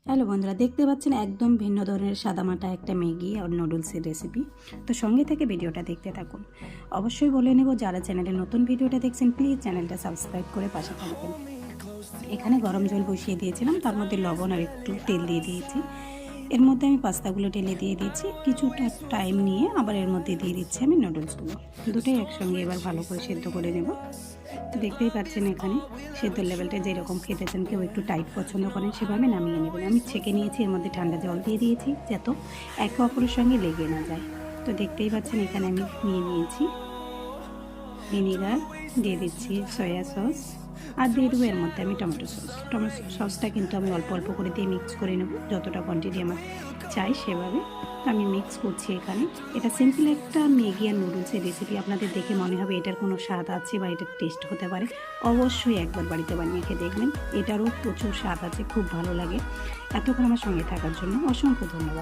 Hello বন্ধুরা, দেখতে পাচ্ছেন একদম ভিন্ন ধরনের সাদামাটা একটা ম্যাগি আর নুডলসের রেসিপি। তো সঙ্গে থেকে ভিডিওটা দেখতে থাকুন। অবশ্যই বলে নেব, যারা চ্যানেলে নতুন ভিডিওটা দেখছেন প্লিজ চ্যানেলটা সাবস্ক্রাইব করে পাশে থাকবেন। এখানে গরম জল বসিয়ে দিয়েছিলাম, তার মধ্যে লবণ আর একটু তেল দিয়ে দিয়েছি। এর মধ্যে আমি পাস্তাগুলো ঢেলে দিয়ে দিয়েছি। কিছুটা টাইম নিয়ে আবার এর মধ্যে দিয়ে দিচ্ছি আমি নুডলসগুলো। দুটোই একসঙ্গে এবার ভালো করে সেদ্ধ করে নেব। তো দেখতেই পাচ্ছেন এখানে সেদ্ধর লেভেলটা যেরকম খেতে চান, কেউ একটু টাইট পছন্দ করেন সেভাবে নামিয়ে নেবেন। আমি ছেঁকে নিয়েছি, এর মধ্যে ঠান্ডা জল দিয়ে দিয়েছি যাতে একে অপরের সঙ্গে লেগে না যায়। তো দেখতেই পাচ্ছেন এখানে আমি নিয়ে নিয়েছি ভিনিগার, দিয়ে দিচ্ছি সয়া সস, আর দিয়ে দেবো এর মধ্যে আমি টমেটো সস। টমেটো সসটা কিন্তু আমি অল্প অল্প করে দিয়ে মিক্স করে নেব, যতটা কোয়ান্টিটি আমার চাই সেভাবে। তো আমি মিক্স করছি এখানে। এটা সিম্পল একটা ম্যাগি আর নুডলসের রেসিপি। আপনাদের দেখে মনে হবে এটার কোনো স্বাদ আছে বা এটার টেস্ট হতে পারে, অবশ্যই একবার বাড়িতে বানিয়ে খেয়ে দেখবেন। এটারও প্রচুর স্বাদ আছে, খুব ভালো লাগে। এতক্ষণ আমার সঙ্গে থাকার জন্য অসংখ্য ধন্যবাদ।